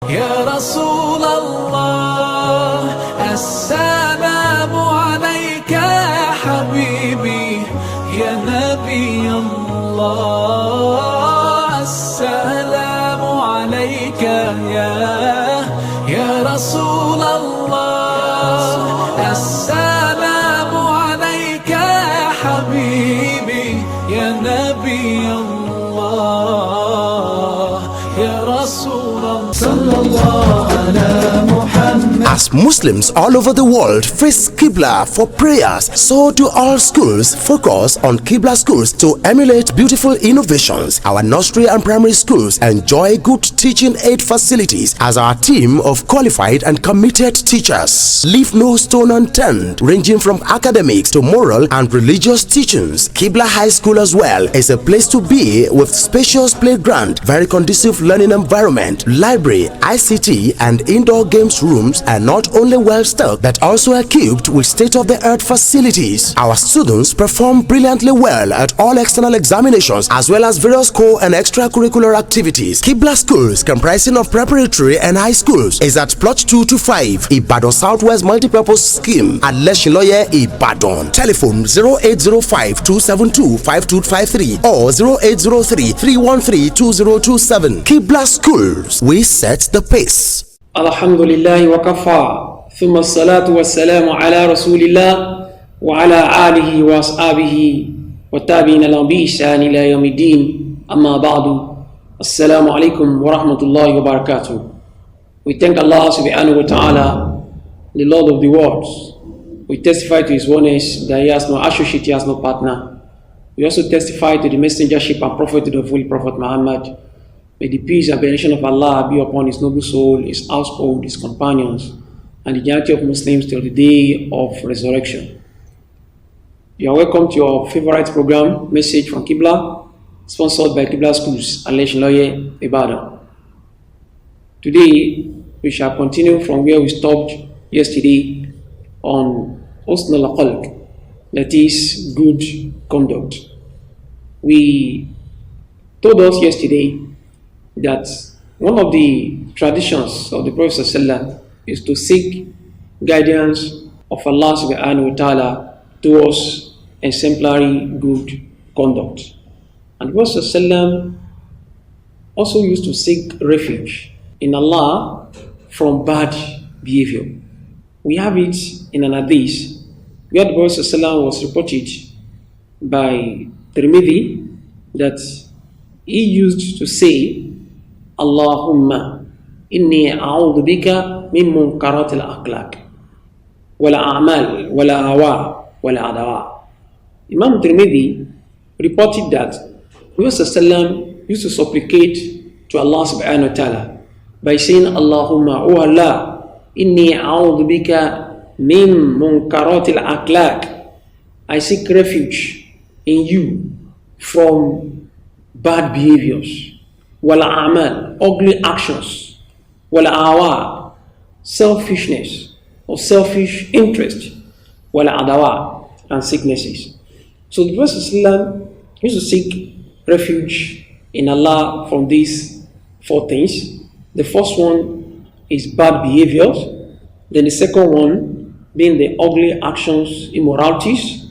يا رسول الله السلام عليك يا حبيبي يا نبي الله السلام عليك يا رسول الله السلام عليك يا حبيبي يا نبي الله يا رسول الله صلى الله على محمد. As Muslims all over the world face Qiblah for prayers, so do all schools focus on Qiblah schools to emulate beautiful innovations. Our nursery and primary schools enjoy good teaching aid facilities as our team of qualified and committed teachers leave no stone unturned, ranging from academics to moral and religious teachings. Qiblah High School as well is a place to be with spacious playground, very conducive learning environment, library, ICT and indoor games rooms are not only well stocked but also equipped with state-of-the-art facilities. Our students perform brilliantly well at all external examinations as well as various core and extracurricular activities. Qiblah schools, comprising of preparatory and high schools, is at plot 2 to 5 Ibadan Southwest Multipurpose Scheme at Leshiloye, Ibadan. Telephone 0805-272-5253 or 0803-313-2027. Qiblah schools, we set the pace. Alhamdulillah wa kafa, thumma salatu wa salamu ala rasulillah wa ala alihi wa ashabihi wa tabi'ina lahum bi ihsan ila yawmiddin, amma ba'du. Assalamu alaikum wa rahmatullahi wa barakatuh. We thank Allah subhanahu wa ta'ala, the Lord of the worlds. We testify to His oneness, that He has no associate, He has no partner. We also testify to the messengership and prophethood of Holy Prophet Muhammad. May the peace and benediction of Allah be upon his noble soul, his household, his companions, and the majority of Muslims till the day of resurrection. You are welcome to your favorite program, Message from Qiblah, sponsored by Qiblah Schools, Leshiloye, Ibadan. Today, we shall continue from where we stopped yesterday on Husn al-Khalq, that is, good conduct. We told us yesterday that one of the traditions of the Prophet ﷺ is to seek guidance of Allah subhanahu wa ta'ala towards exemplary good conduct. And the Prophet ﷺ also used to seek refuge in Allah from bad behavior. We have it in an hadith where the Prophet ﷺ was reported by Tirmidhi that he used to say, Allahumma inni a'udhu bika min munkaratil akhlaq wala a'mal wala hawa wala adawa. Imam Tirmidhi reported that Musa used to supplicate to Allah subhanahu wa ta'ala by saying, Allahumma, oh Allah, inni a'udhu bika min munkaratil akhlaq. I seek refuge in you from bad behaviors, wala amal, ugly actions, wala awa, selfishness or selfish interest, wala adawa, and sicknesses. So the Prophet ﷺ used to seek refuge in Allah from these four things. The first one is bad behaviors, then the second one being the ugly actions, immoralities,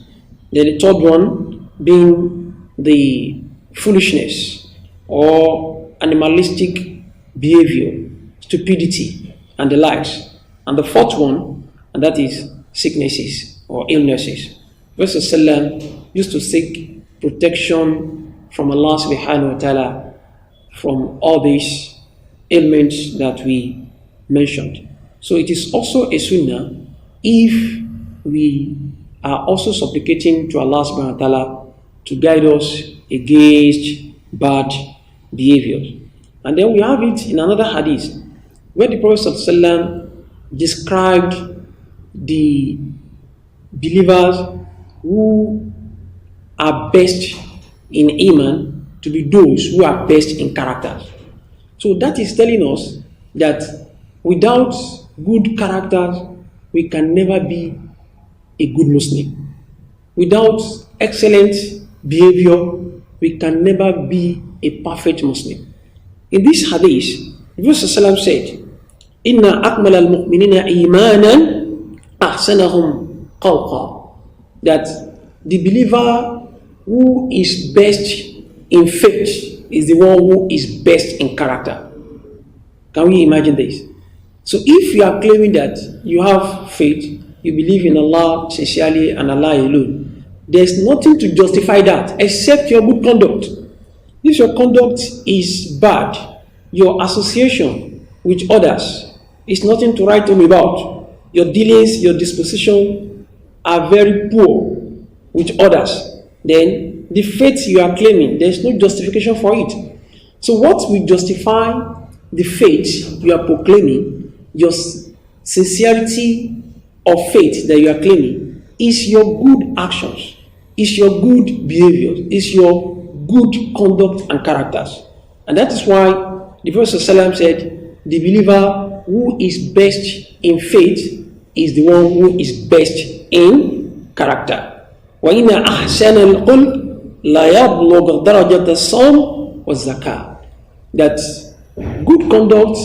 then the third one being the foolishness or animalistic behavior, stupidity, and the likes. And the fourth one, and that is sicknesses or illnesses. Prophet ﷺ used to seek protection from Allah subhanahu wa ta'ala from all these ailments that we mentioned. So it is also a sunnah if we are also supplicating to Allah subhanahu wa ta'ala to guide us against bad behaviors. And then we have it in another hadith where the Prophet ﷺ described the believers who are best in Iman to be those who are best in character. So that is telling us that without good characters, we can never be a good Muslim. Without excellent behavior, we can never be a perfect Muslim. In this hadith, the Prophet ﷺ said Inna akmal al-mu'minina imanan ahsanahum qawqa. That the believer who is best in faith is the one who is best in character. Can we imagine this? So if you are claiming that you have faith, you believe in Allah sincerely and Allah alone, there's nothing to justify that except your good conduct. If your conduct is bad, your association with others is nothing to write home about. Your dealings, your disposition are very poor with others. Then the faith you are claiming, there's no justification for it. So what will justify the faith you are proclaiming, your sincerity of faith that you are claiming, is your good actions, is your good behavior, is your good conduct and characters. And that is why the Prophet ﷺ said, the believer who is best in faith is the one who is best in character. وَإِنَّ أَحْسَنَ الْقُلْبِ لَا يَبْلُغَ دَرَجَةَ الصَّوْمِ وَالزَّكَاةِ. That good conduct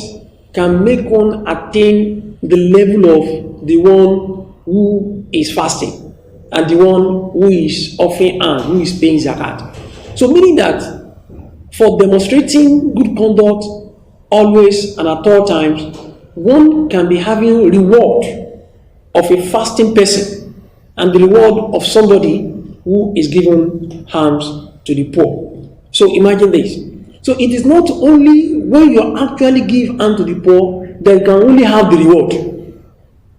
can make one attain the level of the one who is fasting and the one who is offering and who is paying zakat. So meaning that for demonstrating good conduct always and at all times, one can be having reward of a fasting person and the reward of somebody who is giving alms to the poor. So imagine this. So it is not only when you actually give alms to the poor that you can only have the reward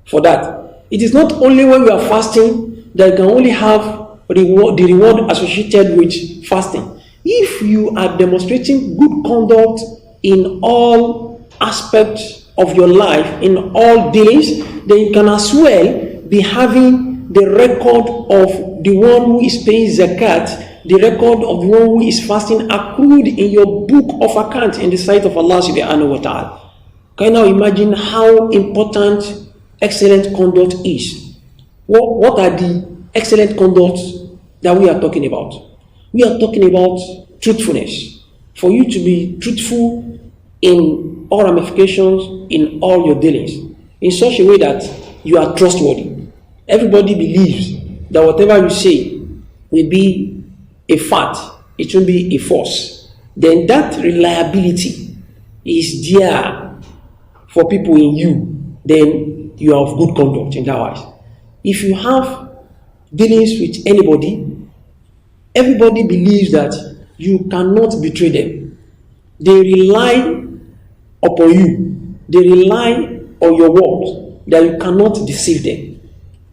for that. It is not only when you are fasting that you can only have the reward associated with fasting. If you are demonstrating good conduct in all aspects of your life, in all dealings, then you can as well be having the record of the one who is paying zakat, the record of the one who is fasting accrued in your book of account in the sight of Allah subhanahu wa ta'ala. Can you now imagine how important excellent conduct is? What are the excellent conducts that we are talking about? We are talking about truthfulness. For you to be truthful in all ramifications, in all your dealings, in such a way that you are trustworthy. Everybody believes that whatever you say will be a fact, it will be a force. Then that reliability is there for people in you. Then you are of good conduct in that wise. If you have dealings with anybody, everybody believes that you cannot betray them. They rely upon you. They rely on your word that you cannot deceive them.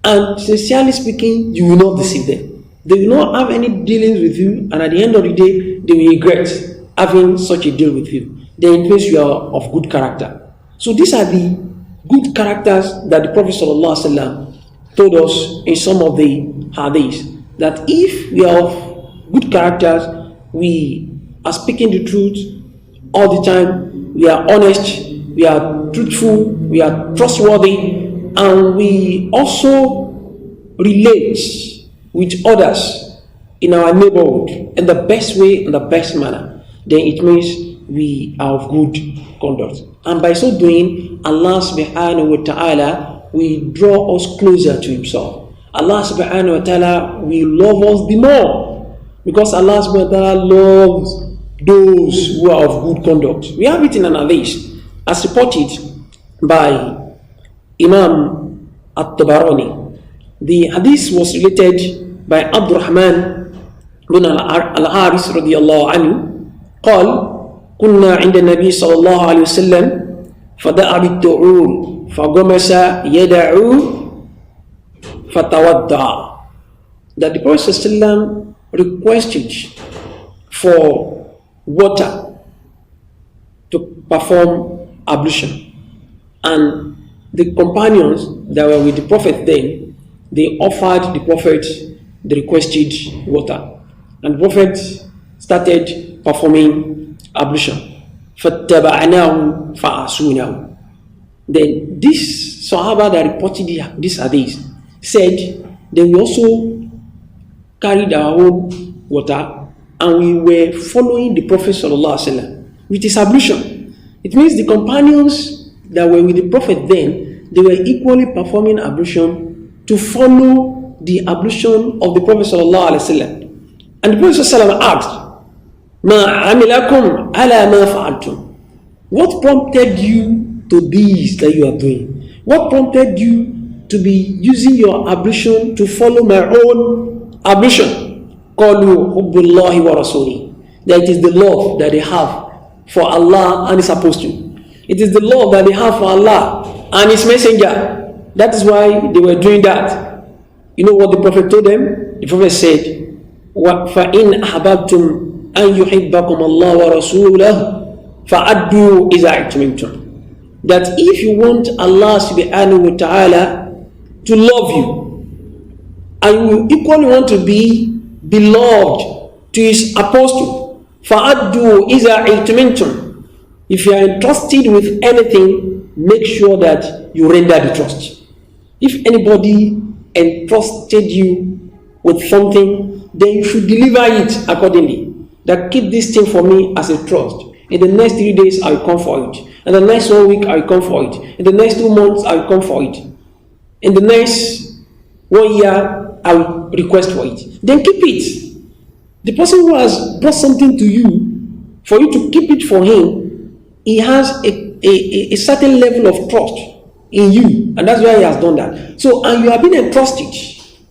And sincerely speaking, you will not deceive them. They will not have any dealings with you, and at the end of the day, they will regret having such a deal with you. Then it means you are of good character. So these are the good characters that the Prophet ﷺ told us in some of the hadiths, that if we are of good characters, we are speaking the truth all the time, we are honest, we are truthful, we are trustworthy, and we also relate with others in our neighborhood in the best way, in the best manner, then it means we are of good conduct. And by so doing, Allah subhanahu wa ta'ala will draw us closer to Himself. Allah subhanahu wa ta'ala will love us the more, because Allah subhanahu wa ta'ala loves those who are of good conduct. We have it in an hadith as reported by Imam At-Tabarani. The hadith was related by Abdurrahman bin al-Haris radiyallahu anhu. قال كنا عند النبي صلى الله عليه وسلم فدعا بالطعور فغمس يدعو فتودع. That the Prophet ﷺ requested for water to perform ablution, and the companions that were with the Prophet then, they offered the Prophet the requested water, and the Prophet started performing ablution. فَاتَّبَعْنَاهُ فَعَصُونَهُ. Then this Sahaba that reported this hadith said, then we also carried our own water and we were following the Prophet ﷺ with his ablution. It means the companions that were with the Prophet then, they were equally performing ablution to follow the ablution of the Prophet sallallahu alaihi wasallam. And the Prophet sallallahu asked, "Ma amilakum ala ma fa'altum?" What prompted you to this that you are doing? What prompted you to be using your ablution to follow my own ablution? Qalu hubbullahi wa rasuli. That it is the love that they have for Allah and His apostle. It is the love that they have for Allah and His messenger. That is why they were doing that. You know what the Prophet told them? The Prophet said, فَإِنْ أَحْبَبْتُمْ أَنْ يُحِبَّكُمَ اللَّهُ وَرَسُولَهُ فَأَدُّوا إِذَا أَتْمَمْتُمْ. That if you want Allah subhanahu wa ta'ala to love you, and you equally want to be beloved to His apostle, فَأَدُّوا إِذَا أَتْمَمْتُمْ. If you are entrusted with anything, make sure that you render the trust. If anybody entrusted you with something, then you should deliver it accordingly. That keep this thing for me as a trust. In the next 3 days, I will come for it. In the next 1 week, I will come for it. In the next 2 months, I will come for it. In the next 1 year, I will request for it. Then keep it. The person who has brought something to you, for you to keep it for him, he has a certain level of trust in you, and that's why he has done that. So, and you have been entrusted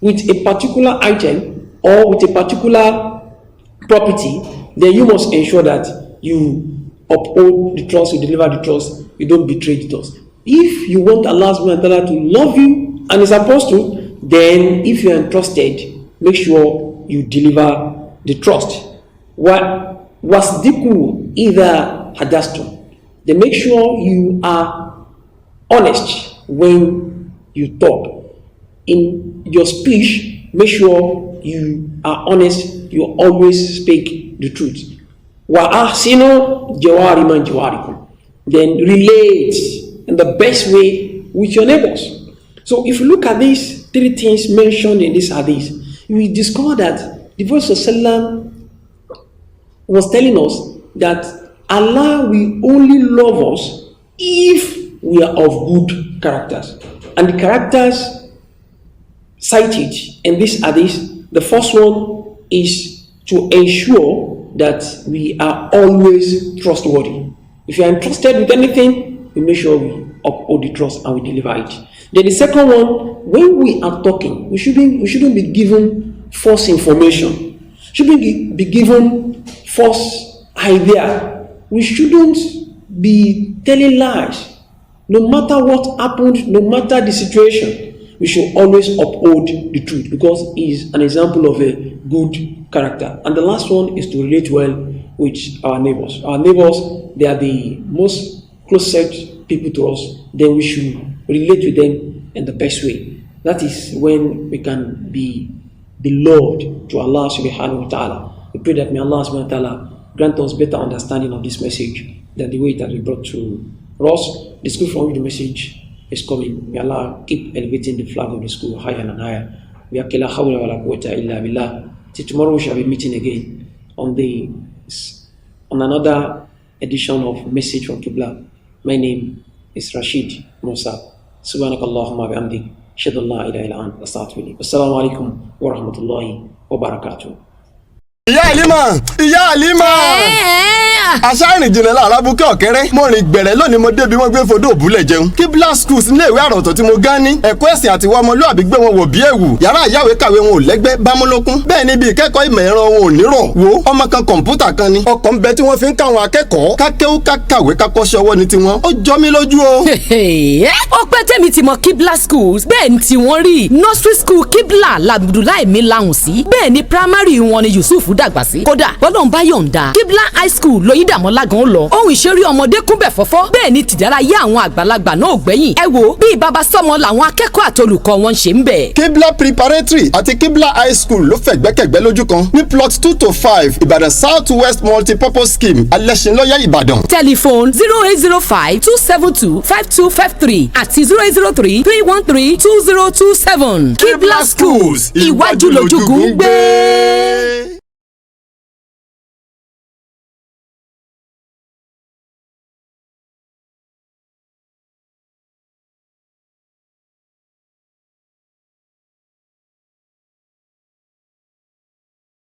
with a particular item or with a particular property, then you must ensure that you uphold the trust, you deliver the trust, you don't betray the trust. If you want Allah subhanahu wa ta'ala to love you and His apostle, then if you are entrusted, make sure you deliver the trust. Wasdiku idha hadastum. Then make sure you are honest when you talk. In your speech, make sure you are honest, you always speak the truth. Wa ahsinu jawariman jawarikum. Then relate in the best way with your neighbors. So if you look at these 3 things mentioned in this hadith, you will discover that the Prophet ﷺ was telling us that Allah will only love us if we are of good characters. And the characters cited in this hadith, the first one is to ensure that we are always trustworthy. If you are entrusted with anything, we make sure we uphold the trust and we deliver it. Then the second one, when we are talking, we shouldn't be given false information. Shouldn't be given false idea. We shouldn't be telling lies. No matter what happened, no matter the situation, we should always uphold the truth, because it is an example of a good character. And the last one is to relate well with our neighbors. Our neighbors, they are the most closest people to us. Then we should relate with them in the best way. That is when we can be beloved to Allah subhanahu wa ta'ala. We pray that may Allah subhanahu wa ta'ala grant us better understanding of this message than the way that we brought to us. The school from which the message is coming, may Allah keep elevating the flag of the school higher and higher. Till tomorrow we shall be meeting again on another edition of Message from Qiblah. My name is Rasheed Musa. Subhanakallahumma bihamdik. Ashhadu an la ilaha illa anta astaghfiruka. Assalamu alaikum wa rahmatullahi wa barakatuh. Ìyá Àlímà aṣáìrìn jìnnà lára búkẹ́ ọ̀kẹ́rẹ́ mo rìn gbẹ̀rẹ̀ lónìí mo débi wọ́n gbé fodó òbúlẹ̀ jẹun. Qiblah schools ní ìwé àròtọ̀ tí mo gán ní ẹ̀kọ́ ẹ̀sìn àti ìwà ọmọlúàbí gbé wọn wò bí ẹ̀wù. Yàrá ìyáwé kàwé wọn ò lẹ́gbẹ́ bámúlókún. Bẹ́ẹ̀ ni bí ìkẹ́kọ̀ọ́ ìmọ̀ ẹ̀rọ wọn ò nírọ̀. Wo ọmọ kan kọ̀ǹpútà kan ni ọkọ̀ ń bẹ tí wọ́n fi ń káwọn akẹ́kọ̀ọ́ kákéwú kákàwé kákọ́ṣẹ́ ọwọ́ ni tiwọn. Ó jọ mí lójú o. Ó pẹ́ tẹ́mi ti mọ Qiblah schools bẹ́ẹ̀ ni tiwọn rí. Nursery school Qiblah l'Abdullahi mi lahùn sí. Bẹ́ẹ̀ ni primary wọn ni Yusuf dàgbà sí. Kódà bọ́lọ́n bá yọ̀ǹda Qiblah high school lóyídàmọ́lágan lọ. Ohun ìṣeré ọmọdé kúnbẹ̀ fọ́fọ́. Bẹ́ẹ̀ ni tìdárayá àwọn àgbàlagbà náà gbẹ̀yìn. Ẹ wo bí baba sọmọ làwọn akẹ́kọ̀ọ́ àtolùkọ́ wọn ṣe ń bẹ̀. Qiblah preparatory àti Qiblah high school ló fẹ̀gbẹ́kẹ̀gbẹ́ lójú kan ní plot 2 to 5 Ìbàdàn South West multipurpose scheme Alẹ́ṣinlọ́yẹ́ Ìbàdàn. Telephone 08052725253 àti 08033132027. Qiblah schools iwájú lójúgùn gbé.